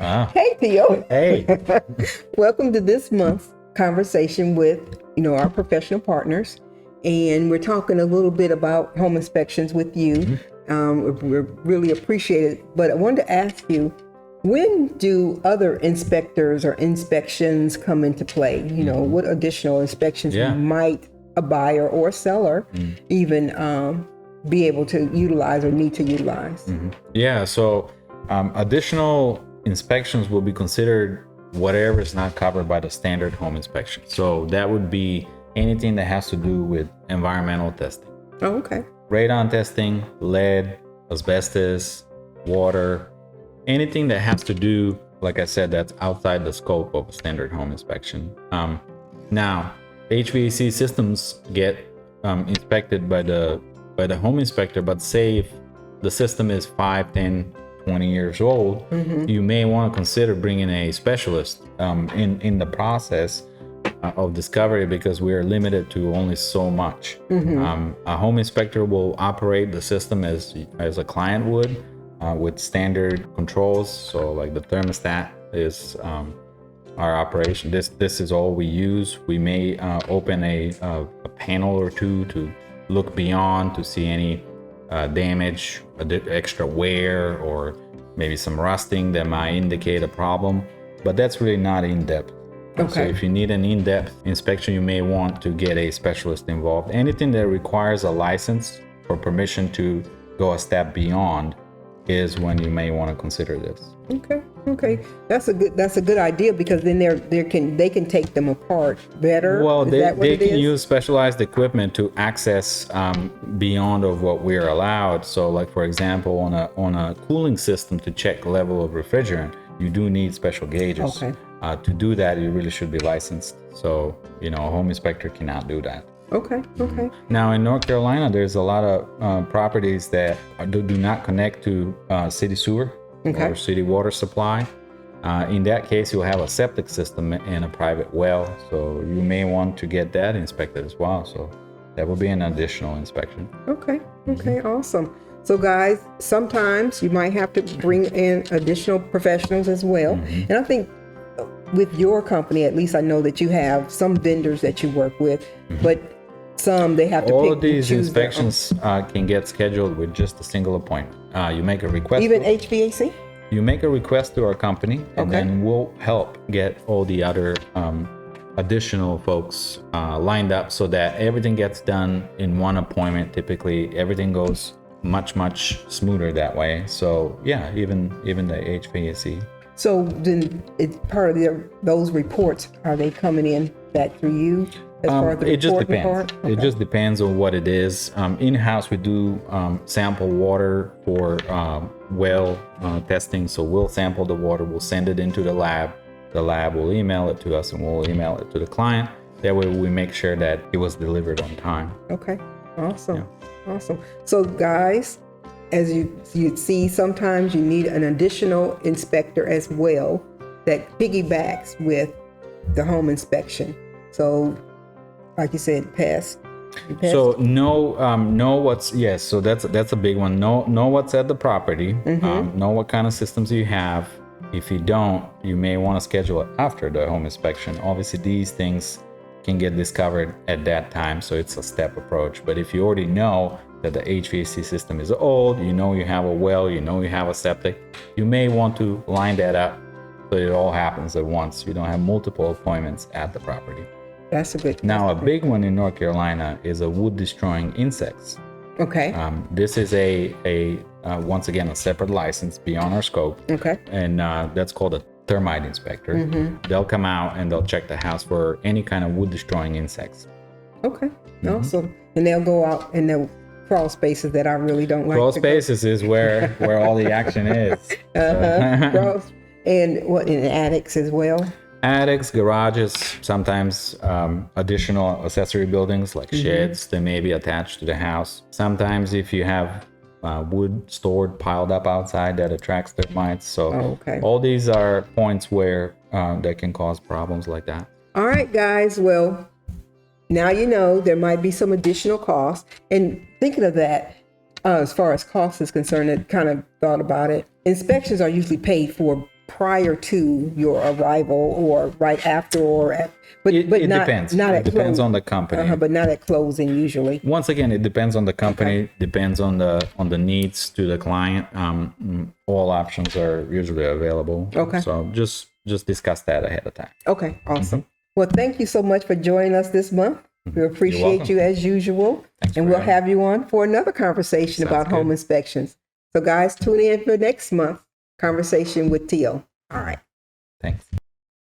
Hey, Theo. Hey. Welcome to this month's conversation with, our professional partners. And we're talking a little bit about home inspections with you. We really appreciate it. But I wanted to ask you, when do other inspectors or inspections come into play? What additional inspections might a buyer or seller even be able to utilize or need to utilize? Yeah, so additional inspections will be considered whatever is not covered by the standard home inspection. So that would be anything that has to do with environmental testing. Oh, okay. Radon testing, lead, asbestos, water, anything that has to do, like I said, that's outside the scope of a standard home inspection. Now, HVAC systems get inspected by the home inspector, but say if the system is 5, 10, 20 years old, you may want to consider bringing a specialist in the process of discovery, because we are limited to only so much. A home inspector will operate the system as a client would, with standard controls. So like the thermostat is our operation. This is all we use. We may open a panel or two to look beyond to see any damage, extra wear, or maybe some rusting that might indicate a problem, but that's really not in-depth. Okay. So if you need an in-depth inspection, you may want to get a specialist involved. Anything that requires a license or permission to go a step beyond is when you may want to consider this. Okay. That's a good idea, because then they can take them apart better. Well, they can use specialized equipment to access beyond of what we're allowed. So like, for example, on a cooling system to check level of refrigerant, you do need special gauges. Okay. To do that, you really should be licensed. So, a home inspector cannot do that. Okay. Now, in North Carolina, there's a lot of properties that do not connect to city sewer or city water supply. In that case, you'll have a septic system and a private well. So you may want to get that inspected as well. So that will be an additional inspection. Okay, awesome. So guys, sometimes you might have to bring in additional professionals as well. And I think with your company, at least I know that you have some vendors that you work with, but some they have to all pick of these and choose inspections can get scheduled with just a single appointment. You make a request. Even HVAC? You make a request to our company, and then we'll help get all the other additional folks lined up so that everything gets done in one appointment. Typically, everything goes much smoother that way. So yeah, even the HVAC. So then it's part of those reports, are they coming in back through you as far as the it just depends. part? Okay. It just depends on what it is. In-house, we do sample water for well testing. So we'll sample the water, we'll send it into the lab. The lab will email it to us, and we'll email it to the client. That way we make sure that it was delivered on time. Okay, awesome. So guys, as you see, sometimes you need an additional inspector as well that piggybacks with the home inspection. So like you said, pest. So know what's, yes, so that's a big one. Know what's at the property. Know what kind of systems you have. If you don't, you may want to schedule it after the home inspection. Obviously these things can get discovered at that time, so it's a step approach. But if you already know that the HVAC system is old, you have a well, you have a septic, you may want to line that up so it all happens at once. You don't have multiple appointments at the property. That's a good. Now, a big one in North Carolina is a wood destroying insects. Okay. This is once again a separate license beyond our scope. Okay. And that's called a termite inspector. They'll come out and they'll check the house for any kind of wood destroying insects. Okay. Awesome. And they'll go out and they'll crawl spaces that I really don't like. Crawl spaces is where all the action is. And what, in attics as well? Attics, garages, sometimes additional accessory buildings like sheds that may be attached to the house. Sometimes if you have wood stored piled up outside, that attracts termites. So all these are points where that can cause problems like that. All right, guys. Well, now you know there might be some additional costs. And thinking of that, as far as cost is concerned, I kind of thought about it. Inspections are usually paid for prior to your arrival or right after or at, but It not, depends. not It at depends close, on the company. but not at closing usually. Once again, it depends on the company, depends on the needs to the client. All options are usually available. Okay. So just discuss that ahead of time. Okay, awesome. Well, thank you so much for joining us this month. We appreciate welcome. you as usual. Thanks And for we'll having have you on for another conversation Sounds about home good. inspections. So guys, tune in for next month conversation with Teal. All right. Thanks.